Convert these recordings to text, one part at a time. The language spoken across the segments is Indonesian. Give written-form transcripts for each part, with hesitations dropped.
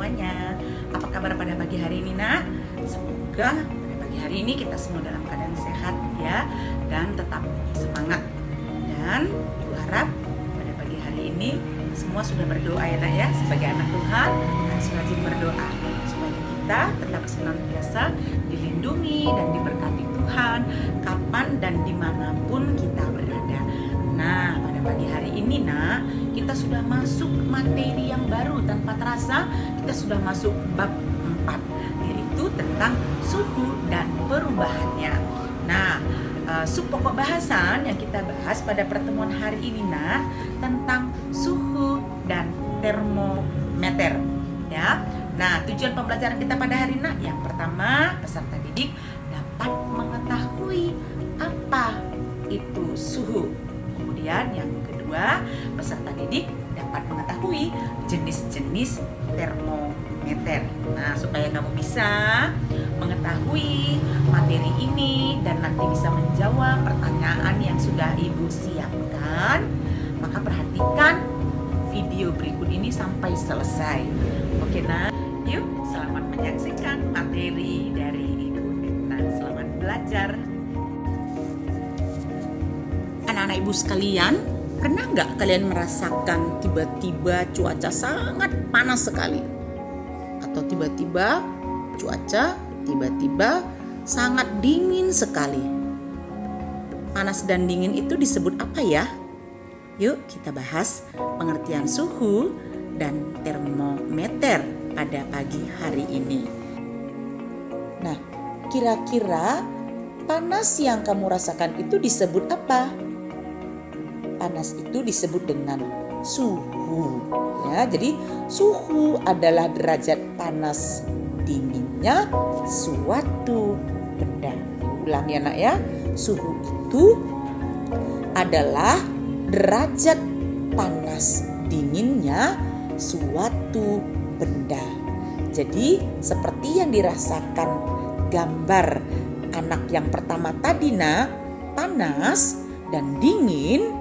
semuanya. Apa kabar pada pagi hari ini, nak? Semoga pada pagi hari ini kita semua dalam keadaan sehat ya, dan tetap semangat. Dan Ibu harap pada pagi hari ini semua sudah berdoa ya, nak ya. Sebagai anak Tuhan harus rajin berdoa supaya kita tetap senantiasa dilindungi dan diberkati Tuhan kapan dan dimanapun kita berada. Nah, pada pagi hari ini, nak, kita sudah masuk materi yang baru. Tanpa terasa kita sudah masuk bab 4, yaitu tentang suhu dan perubahannya. Nah, subpokok bahasan yang kita bahas pada pertemuan hari ini, nak, tentang suhu dan termometer ya. Nah, tujuan pembelajaran kita pada hari ini, nak, yang pertama, peserta didik dapat mengetahui apa itu suhu. Kemudian yang kedua, peserta didik dapat mengetahui jenis-jenis termometer. Nah, supaya kamu bisa mengetahui materi ini dan nanti bisa menjawab pertanyaan yang sudah Ibu siapkan, maka perhatikan video berikut ini sampai selesai. Oke, nah, yuk selamat menyaksikan materi dari Ibu Etna. Selamat belajar. Anak-anak Ibu sekalian, pernah nggak kalian merasakan tiba-tiba cuaca sangat panas sekali? Atau tiba-tiba cuaca sangat dingin sekali? Panas dan dingin itu disebut apa ya? Yuk kita bahas pengertian suhu dan termometer pada pagi hari ini. Nah, kira-kira panas yang kamu rasakan itu disebut apa? Panas itu disebut dengan suhu ya. Jadi suhu adalah derajat panas dinginnya suatu benda. Ulang ya, nak ya. Suhu itu adalah derajat panas dinginnya suatu benda. Jadi seperti yang dirasakan gambar anak yang pertama tadi, nak, panas dan dingin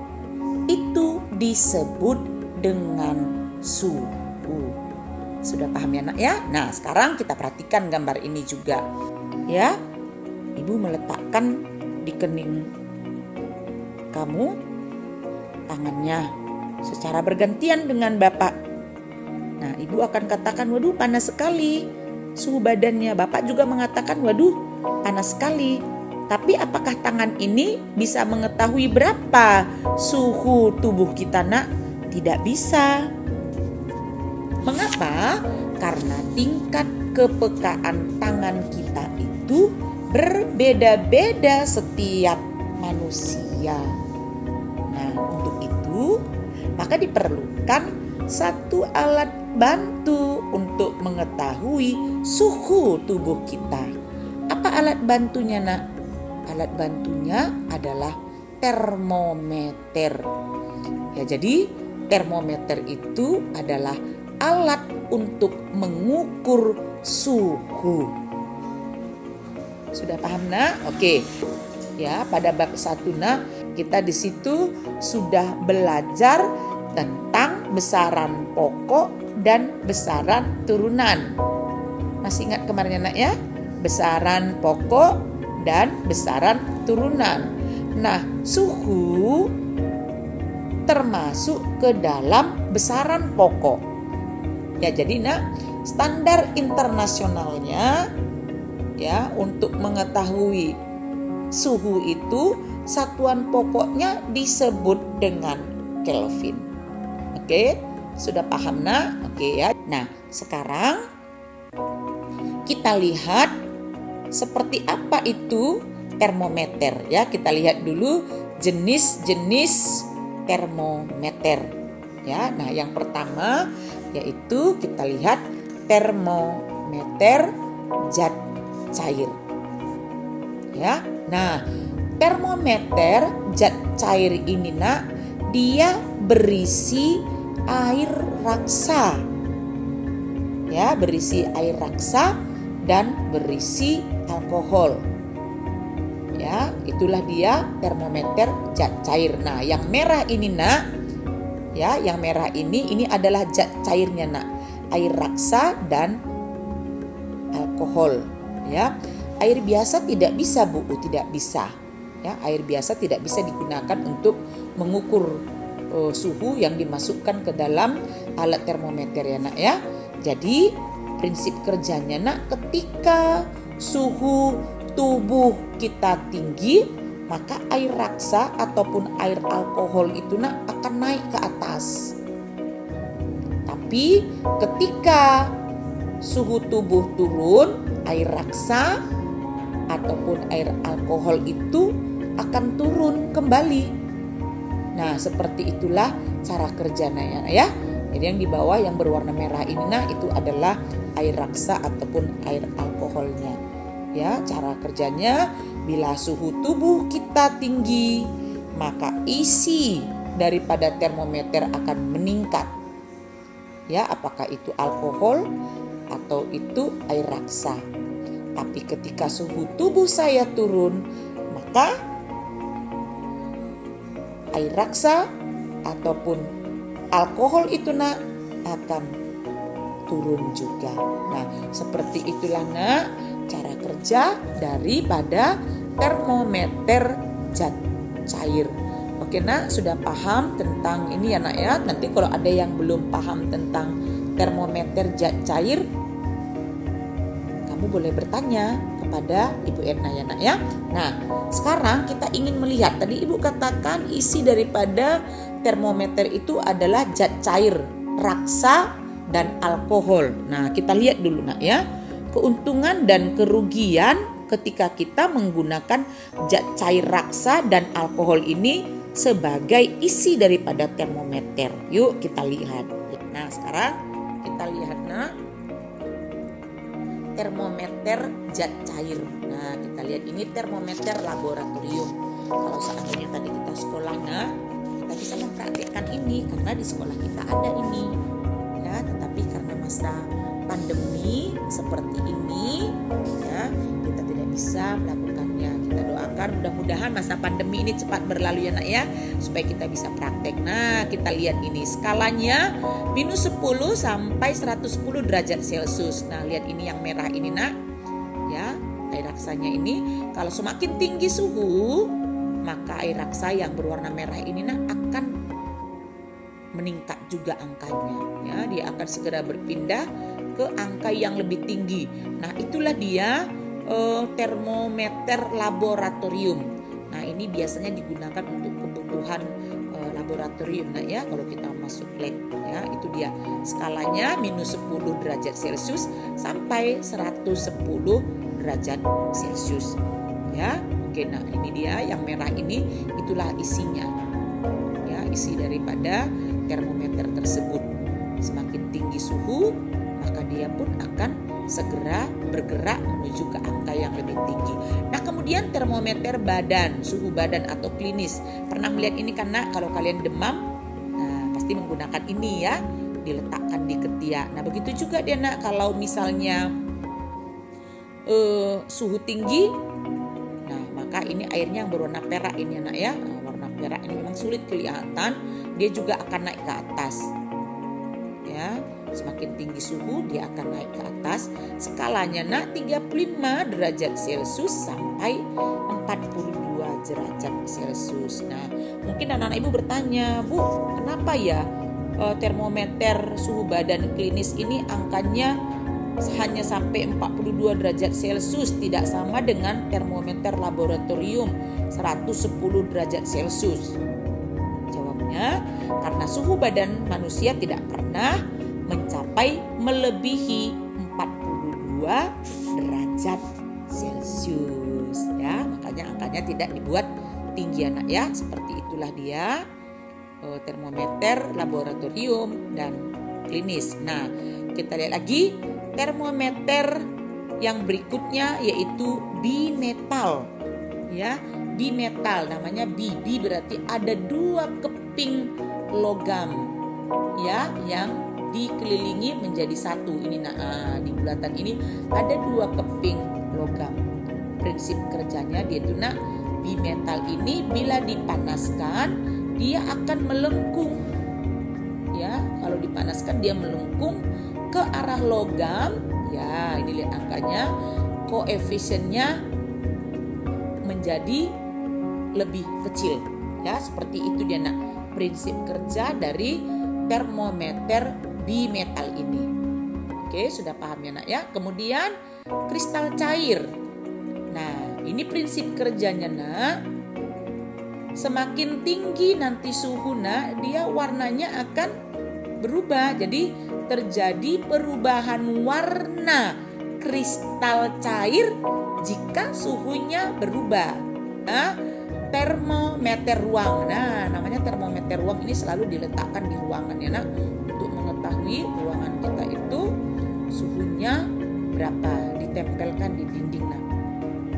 itu disebut dengan suhu. Sudah paham ya, nak ya? Nah, sekarang kita perhatikan gambar ini juga ya. Ibu meletakkan di kening kamu tangannya secara bergantian dengan Bapak. Nah, Ibu akan katakan, waduh panas sekali suhu badannya. Bapak juga mengatakan, waduh panas sekali. Tapi apakah tangan ini bisa mengetahui berapa suhu tubuh kita, nak? Tidak bisa. Mengapa? Karena tingkat kepekaan tangan kita itu berbeda-beda setiap manusia. Nah, untuk itu maka diperlukan satu alat bantu untuk mengetahui suhu tubuh kita. Apa alat bantunya, nak? Alat bantunya adalah termometer. Ya, jadi termometer itu adalah alat untuk mengukur suhu. Sudah paham, nak? Oke. Ya, pada bab 1, nak, kita di situ sudah belajar tentang besaran pokok dan besaran turunan. Masih ingat kemarin, nak ya? Besaran pokok dan besaran turunan. Nah, suhu termasuk ke dalam besaran pokok. Ya, jadi, nak, standar internasionalnya ya untuk mengetahui suhu itu satuan pokoknya disebut dengan Kelvin. Oke, sudah paham, nak? Oke ya. Nah, sekarang kita lihat seperti apa itu termometer ya. Kita lihat dulu jenis-jenis termometer ya. Nah, yang pertama yaitu kita lihat termometer zat cair. Ya. Nah, termometer zat cair ini, nak, dia berisi air raksa. Ya, berisi air raksa dan berisi alkohol. Ya, itulah dia termometer zat cair. Nah, yang merah ini, nak, ya, yang merah ini adalah zat cairnya, nak. air raksa dan alkohol, ya. Air biasa tidak bisa, Bu, tidak bisa. Ya, air biasa tidak bisa digunakan untuk mengukur suhu yang dimasukkan ke dalam alat termometer, ya Nak, ya. Jadi prinsip kerjanya, Nak, ketika suhu tubuh kita tinggi, maka air raksa ataupun air alkohol itu, Nak, akan naik ke atas. Tapi ketika suhu tubuh turun, air raksa ataupun air alkohol itu akan turun kembali. Nah, seperti itulah cara kerjanya, ya. Jadi yang di bawah yang berwarna merah ini, nah, itu adalah air raksa ataupun air alkoholnya. Ya, cara kerjanya bila suhu tubuh kita tinggi, maka isi daripada termometer akan meningkat. Ya, apakah itu alkohol atau itu air raksa. Tapi ketika suhu tubuh saya turun, maka air raksa ataupun alkohol itu, Nak, akan turun juga. Nah, seperti itulah, Nak, cara kerja daripada termometer zat cair. Oke, Nak, sudah paham tentang ini, ya Nak, ya. Nanti kalau ada yang belum paham tentang termometer zat cair, kamu boleh bertanya kepada Ibu Erna, ya Nak, ya. Nah, sekarang kita ingin melihat, tadi Ibu katakan isi daripada termometer itu adalah zat cair, raksa dan alkohol. Nah, kita lihat dulu, Nak, ya. Keuntungan dan kerugian ketika kita menggunakan zat cair, raksa dan alkohol ini sebagai isi daripada termometer. Yuk kita lihat. Nah, sekarang kita lihat, Nak, termometer zat cair. Nah, kita lihat ini termometer laboratorium. Kalau seandainya tadi kita sekolah, Nah, kita bisa mempraktikkan ini karena di sekolah kita ada ini. Ya, tetapi karena masa pandemi seperti ini, ya, kita tidak bisa melakukannya. Kita doakan mudah-mudahan masa pandemi ini cepat berlalu, ya Nak, ya, supaya kita bisa praktek. Nah, kita lihat ini skalanya -10 sampai 110 derajat Celcius. Nah, lihat ini yang merah ini, Nak, ya, air raksanya ini. Kalau semakin tinggi suhu, maka air raksa yang berwarna merah ini, Nak, akan meningkat juga angkanya. Ya, dia akan segera berpindah ke angka yang lebih tinggi. Nah, itulah dia termometer laboratorium. Nah, ini biasanya digunakan untuk kebutuhan laboratorium, Nah, ya, kalau kita masuk lab, ya, itu dia skalanya -10 derajat Celcius sampai 110 derajat Celcius. Ya, oke. Nah, ini dia yang merah ini, itulah isinya. Ya, isi daripada termometer tersebut. Semakin tinggi suhu, maka dia pun akan segera bergerak menuju ke angka yang lebih tinggi. Nah, kemudian termometer badan, suhu badan atau klinis. Pernah melihat ini kan, Nak, kalau kalian demam, nah, pasti menggunakan ini, ya, diletakkan di ketiak. Nah, begitu juga dia, Nak, kalau misalnya suhu tinggi, nah, maka ini airnya yang berwarna perak ini, Nak, ya. Nah, warna perak ini memang sulit kelihatan, dia juga akan naik ke atas. Ya, semakin tinggi suhu dia akan naik ke atas. Skalanya, Nak, 35 derajat Celcius sampai 42 derajat Celcius. Nah, mungkin anak-anak Ibu bertanya, Bu, kenapa ya termometer suhu badan klinis ini angkanya hanya sampai 42 derajat Celcius, tidak sama dengan termometer laboratorium 110 derajat Celcius? Jawabnya, karena suhu badan manusia tidak pernah mencapai melebihi 42 derajat Celcius, ya, makanya angkanya tidak dibuat tinggi, anak, ya. Seperti itulah dia termometer laboratorium dan klinis. Nah, kita lihat lagi termometer yang berikutnya, yaitu bimetal, ya. Bimetal namanya bi berarti ada 2 keping logam, ya, yang dikelilingi menjadi satu. Ini, nah, di bulatan ini ada 2 keping logam. Prinsip kerjanya dia itu, Nak, bimetal ini bila dipanaskan dia akan melengkung. Ya, kalau dipanaskan dia melengkung ke arah logam, ya ini lihat angkanya, koefisiennya menjadi lebih kecil. Ya, seperti itu dia nak prinsip kerja dari termometer bimetal ini. Oke, sudah paham ya nak ya. Kemudian kristal cair. Nah, ini prinsip kerjanya nak. Semakin tinggi nanti suhu nak, dia warnanya akan berubah. Jadi terjadi perubahan warna kristal cair jika suhunya berubah. Nah, termometer ruang. Nah, namanya termometer ruang ini selalu diletakkan di ruangan ya nak, untuk mengetahui ruangan kita itu suhunya berapa, ditempelkan di dinding nak.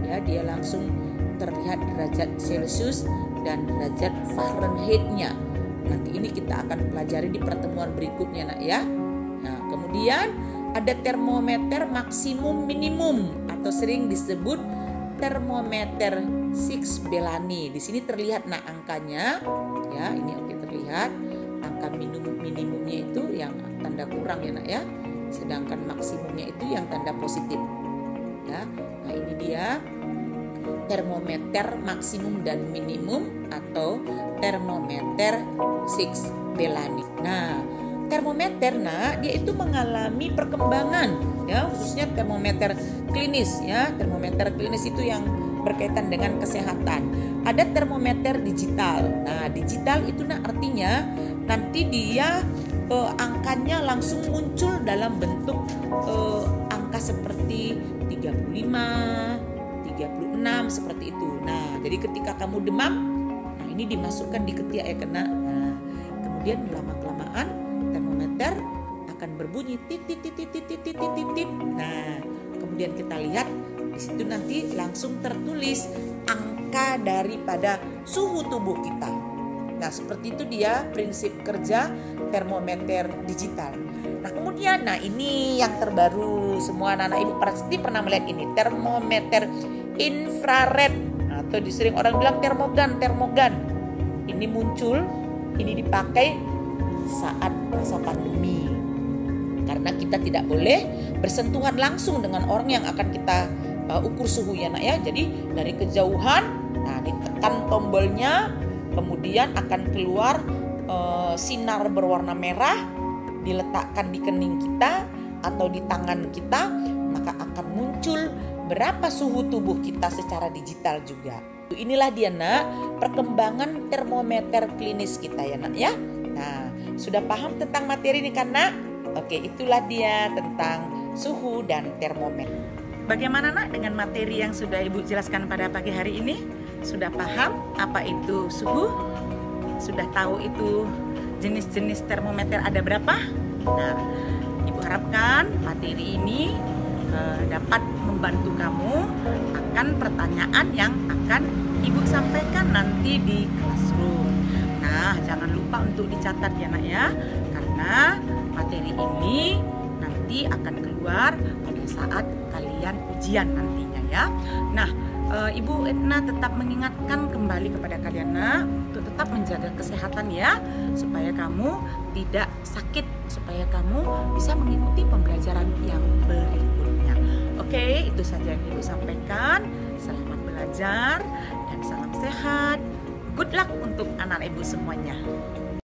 Ya, dia langsung terlihat derajat Celcius dan derajat Fahrenheit-nya. Nanti ini kita akan pelajari di pertemuan berikutnya nak ya. Nah, kemudian ada termometer maksimum minimum atau sering disebut termometer Six-Bellamy. Di sini terlihat nah angkanya, ya ini oke terlihat. Angka minimumnya itu yang tanda kurang ya nak ya. Sedangkan maksimumnya itu yang tanda positif. Ya, nah ini dia termometer maksimum dan minimum atau termometer Six-Bellamy. Nah, termometer dia itu mengalami perkembangan ya, khususnya termometer klinis ya. Termometer klinis itu yang berkaitan dengan kesehatan. Ada termometer digital. Nah, digital itu artinya nanti dia angkanya langsung muncul dalam bentuk angka seperti 35, 36 seperti itu. Nah, jadi ketika kamu demam, nah ini dimasukkan di ketiak ya kena. Nah, kemudian lama-kelamaan termometer akan berbunyi titit titit titit titit titit. Nah, kemudian kita lihat di situ nanti langsung tertulis angka daripada suhu tubuh kita. Nah, seperti itu dia prinsip kerja termometer digital. Nah, kemudian ini yang terbaru, semua anak-anak ibu pasti pernah melihat ini, termometer infrared atau disering orang bilang termogan. Ini muncul, ini dipakai saat masa pandemi. Karena kita tidak boleh bersentuhan langsung dengan orang yang akan kita ukur suhu ya nak ya. Jadi dari kejauhan, nah ditekan tombolnya, kemudian akan keluar sinar berwarna merah, diletakkan di kening kita atau di tangan kita, maka akan muncul berapa suhu tubuh kita secara digital juga. Inilah dia nak perkembangan termometer klinis kita ya nak ya. Nah, sudah paham tentang materi ini kan nak? Oke, itulah dia tentang suhu dan termometer. Bagaimana nak dengan materi yang sudah ibu jelaskan pada pagi hari ini? Sudah paham apa itu suhu? Sudah tahu itu jenis-jenis termometer ada berapa? Nah, ibu harapkan materi ini dapat membantu kamu akan pertanyaan yang akan ibu sampaikan nanti di classroom. Nah, jangan lupa untuk dicatat ya nak ya, karena materi ini nanti akan keluar pada saat kalian ujian nantinya ya. Nah, Ibu Edna tetap mengingatkan kembali kepada kalian nak untuk tetap menjaga kesehatan ya, supaya kamu tidak sakit, supaya kamu bisa mengikuti pembelajaran yang berikutnya. Oke, itu saja yang Ibu sampaikan. Selamat belajar dan salam sehat. Good luck untuk anak ibu semuanya.